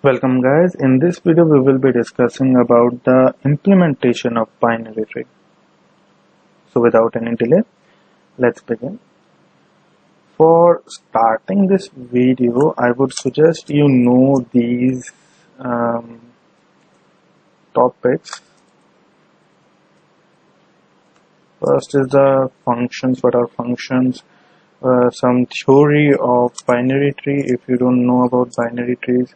Welcome guys, in this video we will be discussing about the implementation of binary tree. So without any delay, let's begin. For starting this video, I would suggest you know these topics. First is the functions. What are functions? Some theory of binary tree. If you don't know about binary trees,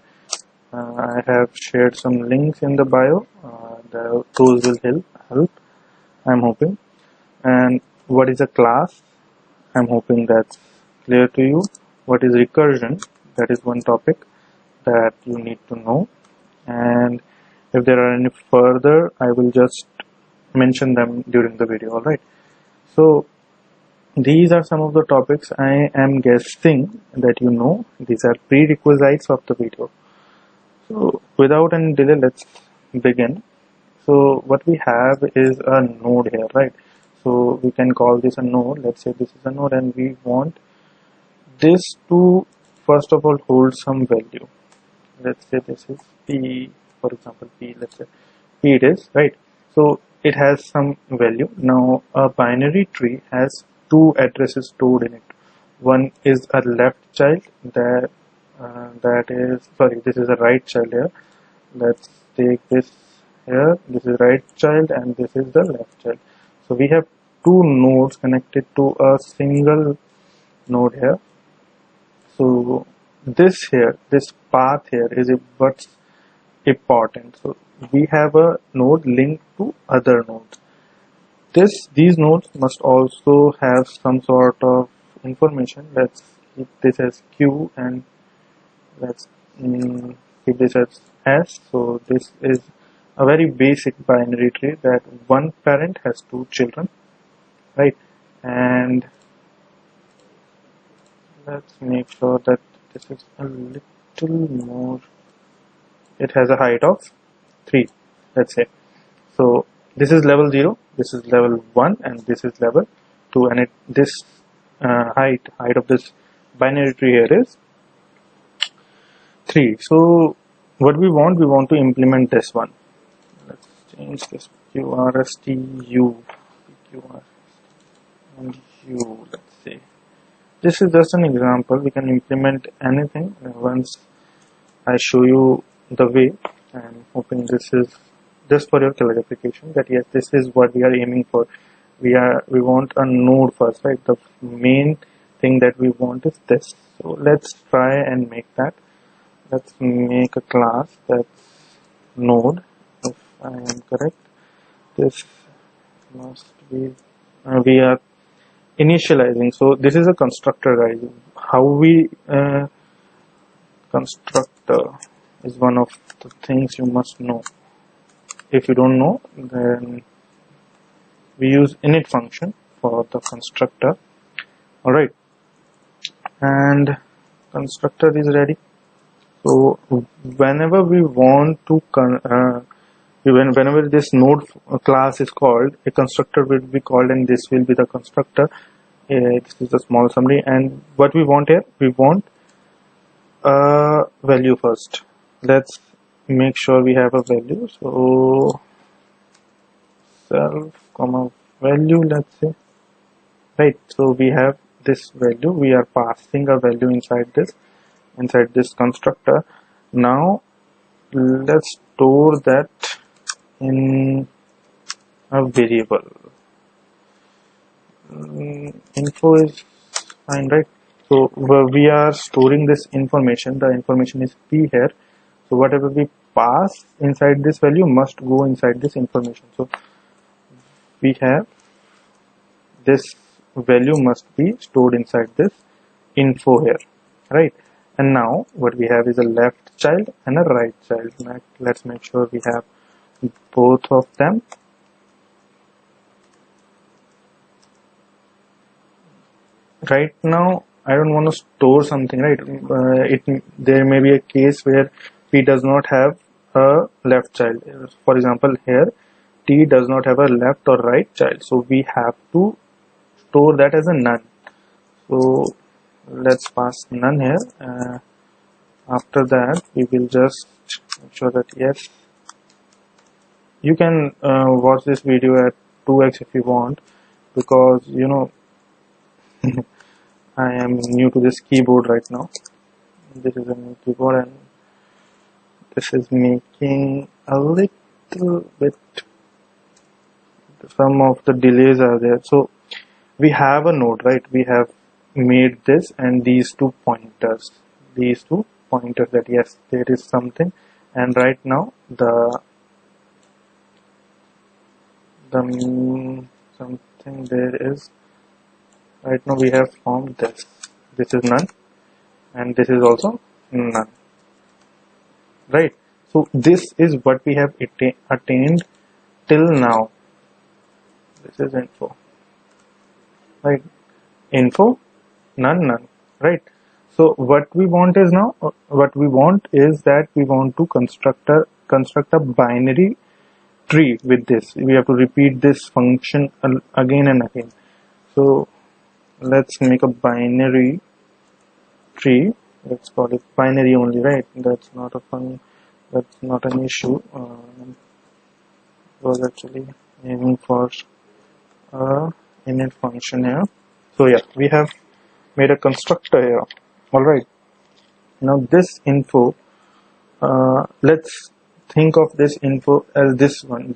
I have shared some links in the bio. Those will help. I'm hoping. And what is a class? I'm hoping that's clear to you. What is recursion? That is one topic that you need to know. And if there are any further, I will just mention them during the video. Alright. So these are some of the topics I am guessing that you know. These are prerequisites of the video. So without any delay, let's begin. So what we have is a node here, right? So we can call this a node. Let's say this is a node and we want this to first of all hold some value. Let's say this is P, for example, P, let's say P it is, right? So it has some value. Now a binary tree has two addresses stored in it. One is a left child this is a right child here. Let's take this here. This is right child and this is the left child. So we have two nodes connected to a single node here. So this path here is what's important. So we have a node linked to other nodes. These nodes must also have some sort of information. Let's keep this as Q and let's keep this as S. So this is a very basic binary tree that one parent has two children, right? And let's make sure that this is a little more. It has a height of 3, let's say. So this is level 0, this is level 1, and this is level 2, and this height of this binary tree here is 3. So what we want to implement this one. Let's change this QRSTU, QR and U. Let's say this is just an example. We can implement anything once I show you the way. I'm hoping this is just for your clarification that yes, this is what we are aiming for. We want a node first, right? The main thing that we want is this. So let's try and make that. Let's make a class that's node, if I am correct. This must be, we are initializing. So this is a constructor, guys. How we constructor is one of the things you must know. If you don't know, then we use init function for the constructor. Alright, and constructor is ready. So whenever we want to whenever this node class is called, a constructor will be called, and this will be the constructor. This is a small summary, and what we want here, we want a value first. Let's make sure we have a value. So self comma value, let's say, right? So we have this value. We are passing a value inside this constructor. Now let's store that in a variable. Info is fine, right? So we are storing this information. The information is P here. So whatever we pass inside this value must go inside this information. So we have this value must be stored inside this info here, right? And now what we have is a left child and a right child. Let's make sure we have both of them. Right now I don't want to store something, right? There may be a case where P does not have a left child. For example, here T does not have a left or right child, so we have to store that as a none. So let's pass none here. After that, we will just make sure that yes, you can watch this video at 2x if you want, because you know I am new to this keyboard right now. This is a new keyboard and this is making a little bit, some of the delays are there. So we have a node, right? We have made this and these two pointers that yes, there is something, and right now the something there is. Right now we have formed this. This is none and this is also none, right? So this is what we have attained till now. This is info, right? Info, none, none, right? So what we want is now, that we want to construct a binary tree with this. We have to repeat this function again and again. So let's make a binary tree. Let's call it binary only, right? That's not an issue. Was actually aiming for a init function here. So yeah, we have made a constructor here. All right. Now this info, let's think of this info as this one.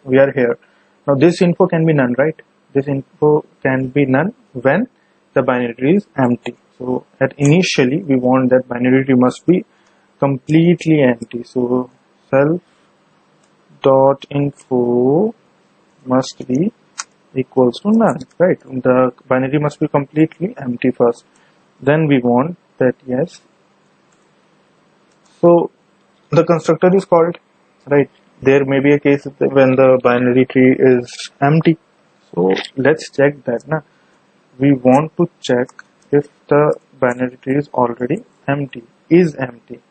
We are here. Now this info can be none, right? This info can be none when the binary tree is empty. So initially we want that binary tree must be completely empty. So self dot info must be equals to none, right? The binary must be completely empty first. Then we want that yes. So the constructor is called, right? There may be a case when the binary tree is empty. So let's check that now. We want to check if the binary tree is already empty, is empty.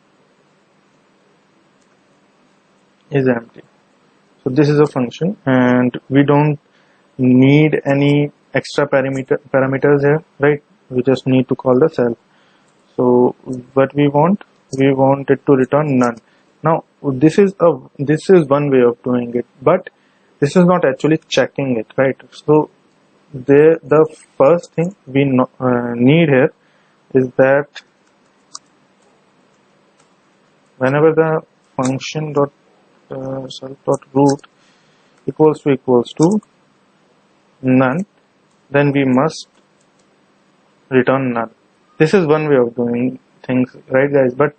So this is a function and we don't need any extra parameters here, right? We just need to call the self. So what we want it to return none. Now this is one way of doing it, but this is not actually checking it, right? So the first thing we need here is that whenever the function dot self dot root equals to none, then we must return none. This is one way of doing things, right guys? But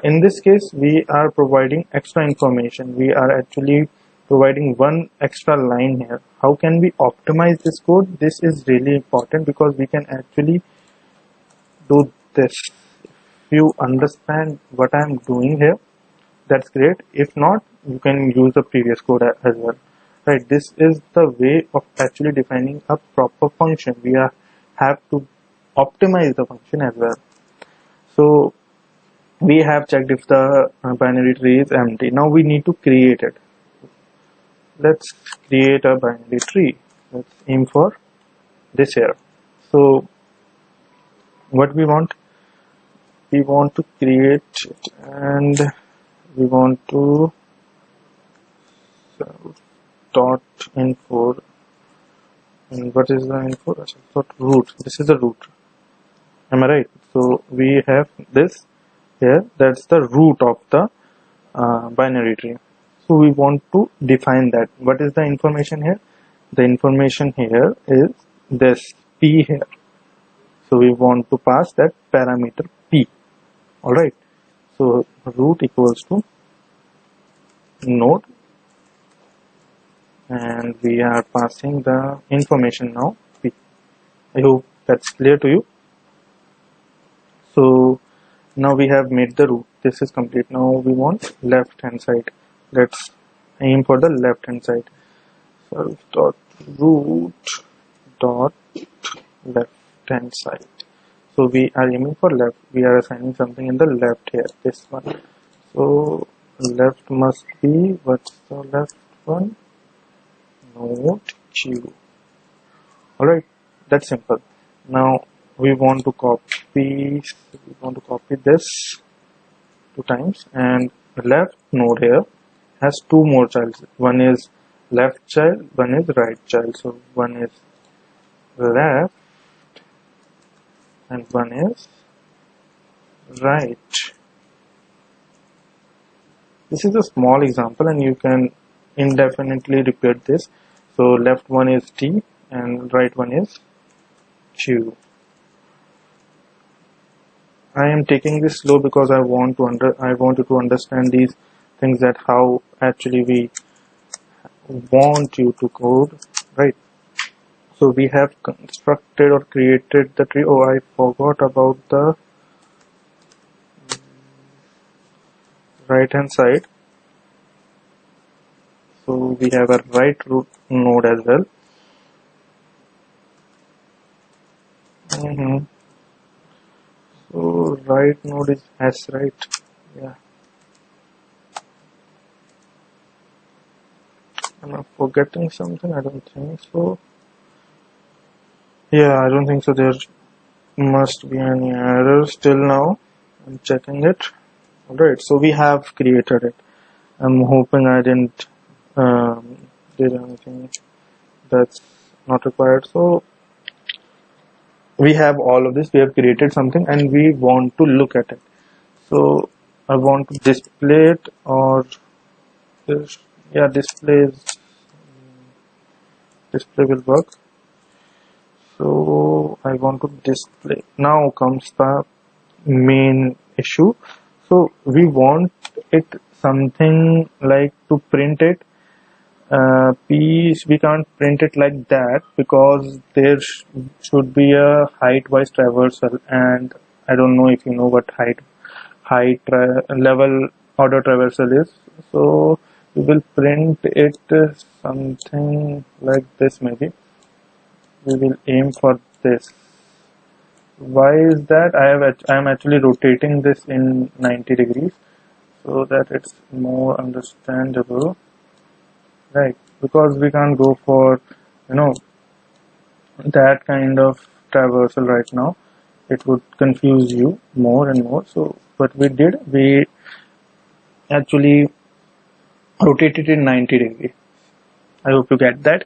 in this case we are providing extra information. We are actually providing one extra line here. How can we optimize this code? This is really important because we can actually do this. If you understand what I am doing here, that's great. If not, you can use the previous code as well, right? This is the way of actually defining a proper function. We have to optimize the function as well. So we have checked if the binary tree is empty. Now we need to create it. Let's create a binary tree. Let's aim for this here. So what we want to create it, and we want to dot info, and what is the info? Dot root. This is the root. Am I right? So we have this here. That's the root of the binary tree. So we want to define that. What is the information here? The information here is this p here. So we want to pass that parameter p. All right. So root equals to node, and we are passing the information now p. I hope that's clear to you. So now we have made the root. This is complete. Now we want left hand side. Let's aim for the left hand side. Self dot root dot left hand side. So we are aiming for left. We are assigning something in the left here. This one. So left must be, what's the left one? Node Q. Alright, that's simple. Now we want to copy this 2 times, and the left node here has 2 more childs. One is left child, one is right child. So one is left and one is right. This is a small example and you can indefinitely repeat this. So left one is T and right one is Q. I am taking this slow because I want you to understand these things, that how actually we want you to code, right? So we have constructed or created the tree. Oh, I forgot about the right hand side. So we have a right root node as well. So right node is S, right? Yeah. Am I forgetting something? I don't think so. Yeah, I don't think so. There must be any error still now. I'm checking it. Alright, so we have created it. I'm hoping I didn't did anything that's not required. So we have all of this. We have created something and we want to look at it. So I want to display it, or this, yeah, display will work. So I want to display. Now comes the main issue. So we want it something like to print it. We can't print it like that because there should be a height wise traversal, and I don't know if you know what level order traversal is. So we will print it something like this. Maybe we will aim for this. Why is that? I am actually rotating this in 90 degrees so that it's more understandable, right? Because we can't go for that kind of traversal right now. It would confuse you more and more. So what we did, we actually rotated in 90 degrees. I hope you get that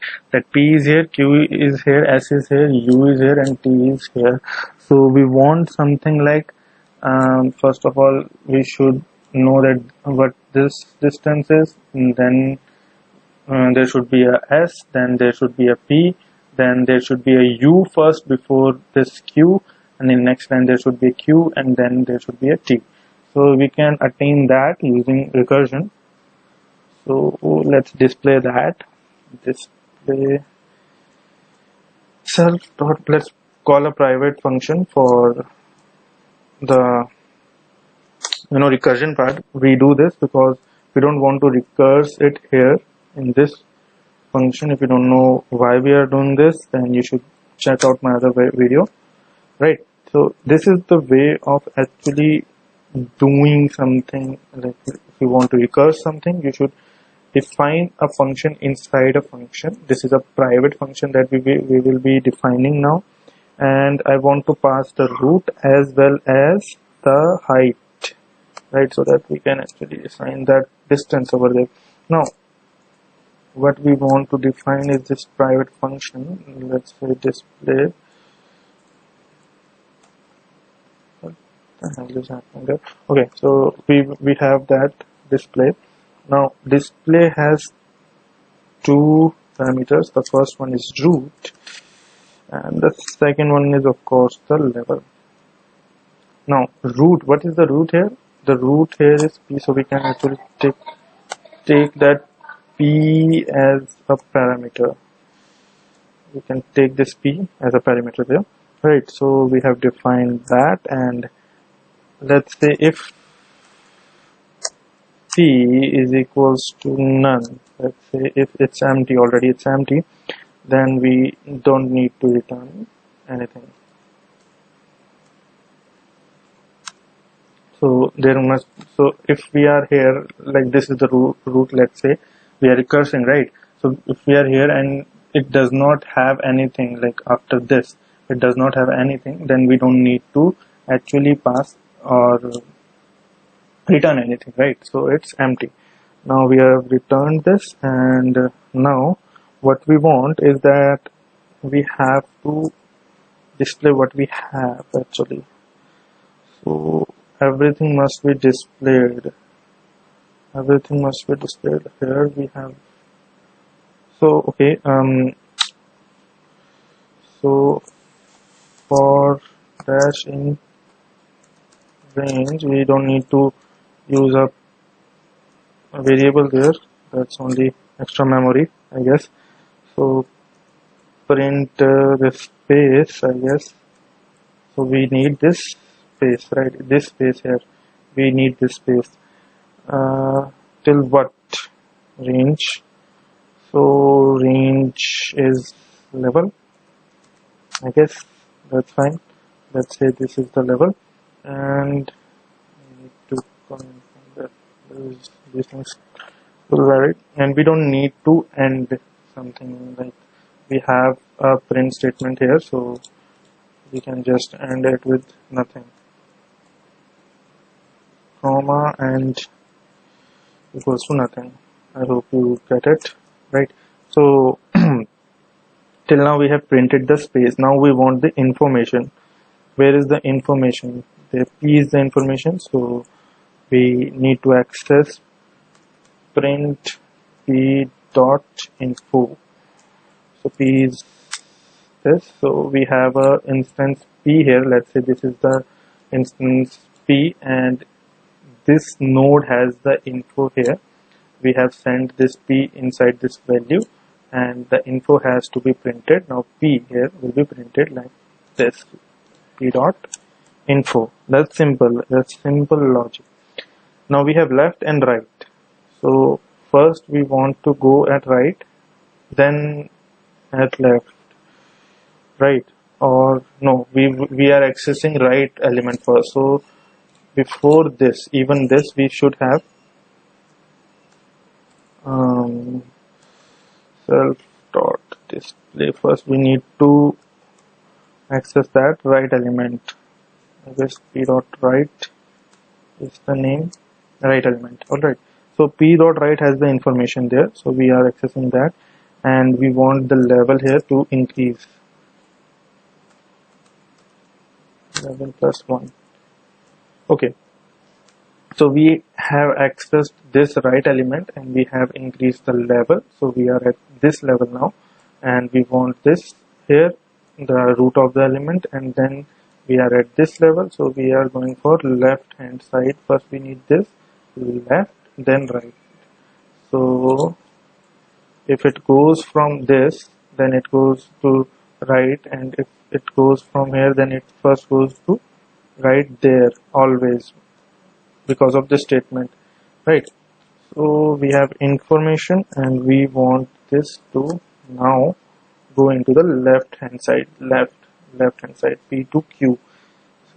P is here, Q is here, S is here, U is here, and T is here. So we want something like, first of all, we should know that what this distance is, and then there should be a S, then there should be a P, then there should be a U first before this Q, and in next line there should be a Q, and then there should be a T. So we can attain that using recursion. So let's display that. Display self dot, let's call a private function for the recursion part. We do this because we don't want to recurse it here in this function. If you don't know why we are doing this, then you should check out my other video, right? So this is the way of actually doing something. Like if you want to recurse something, you should define a function inside a function. This is a private function that we will be defining now, and I want to pass the root as well as the height, right, so that we can actually assign that distance over there. Now what we want to define is this private function. Let's say display. What the hell is happening there? Okay, so we have that display. Now display has 2 parameters. The first one is root and the second one is of course the level. Now root, what is the root here? The root here is P, so we can actually take that P as a parameter. We can take this P as a parameter there, right? So we have defined that, and let's say if P is equals to none, let's say if it's empty, already it's empty, then we don't need to return anything. So if we are here, like this is the root, let's say we are recursing, right? So if we are here and it does not have anything like after this, it does not have anything, then we don't need to actually pass or return anything, right? So it's empty. Now we have returned this, and now what we want is that we have to display what we have actually. So everything must be displayed. Everything must be displayed. Here we have. So okay. So for dash in range, we don't need to use a variable there. That's only extra memory, I guess. So print the space, I guess. So we need this space, right? This space here. We need this space. Till what range? So range is level, I guess. That's fine. Let's say this is the level, and we need to comment that these things will vary, and we don't need to end something. Like we have a print statement here, so we can just end it with nothing, comma, and equals to nothing. I hope you get it, right? So till now we have printed the space. Now we want the information. Where is the information? The P is the information, so we need to access print P dot info. So P is this. So we have a instance P here. Let's say this is the instance P, and this node has the info here. We have sent this P inside this value, and the info has to be printed. Now P here will be printed like this, P dot info. That's simple. That's simple logic. Now we have left and right. So first we want to go at right, then at left, right? Or no, we are accessing right element first. So before this, even this, we should have self dot display. First we need to access that right element. I guess P dot right is the name, right element. Alright, so P dot right has the information there, so we are accessing that, and we want the level here to increase. 11 plus 1. Okay, so we have accessed this right element and we have increased the level, so we are at this level now, and we want this here, the root of the element, and then we are at this level, so we are going for left hand side. First we need this left, then right. So if it goes from this, then it goes to right, and if it goes from here, then it first goes to right there always, because of this statement, right? So we have information, and we want this to now go into the left hand side, left hand side, P to Q.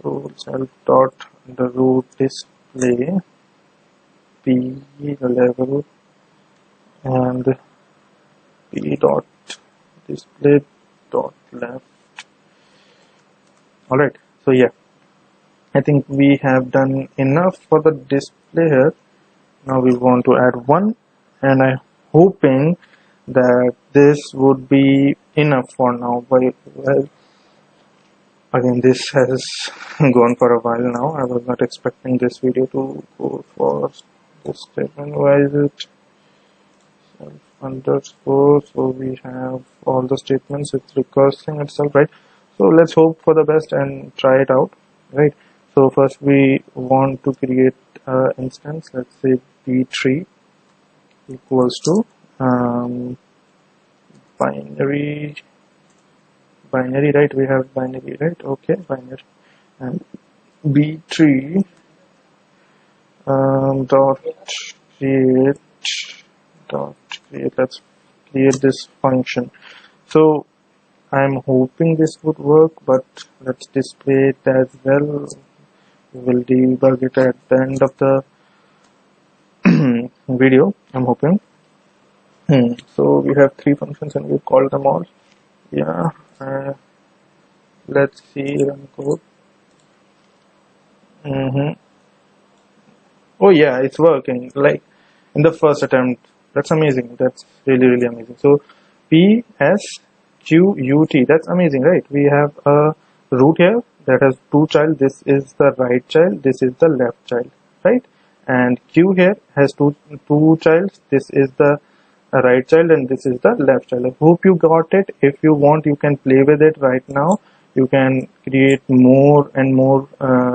So self dot the root display P the level, and P dot display dot left. Alright, so yeah, I think we have done enough for the display here. Now we want to add one, and I'm hoping that this would be enough for now. But well, again, this has gone for a while now. I was not expecting this video to go for this statement. Why is it self underscore? So we have all the statements. It's recursing itself, right? So let's hope for the best and try it out, right? So first we want to create an instance. Let's say b3 equals to binary, right? We have binary, right? Okay, binary, and b3 dot create. Let's create this function. So I'm hoping this would work, but let's display it as well. We will debug it at the end of the video, I'm hoping. So we have three functions and we call them all. Yeah, Let's see, run code. Oh yeah, it's working like in the first attempt. That's amazing. That's really amazing. So P S Q U T. That's amazing, right? We have a root here that has two child. This is the right child. This is the left child, right? And Q here has two childs. This is the right child and this is the left child. I hope you got it. If you want, you can play with it right now. You can create more and more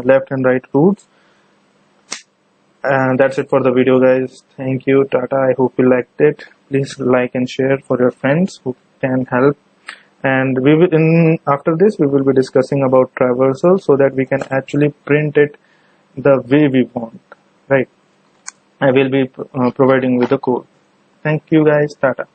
left and right roots. And that's it for the video, guys. Thank you. Tata. I hope you liked it. Please like and share for your friends who can help. And we will after this we will be discussing about traversal so that we can actually print it the way we want, right? I will be providing with the code. Thank you, guys. Tata.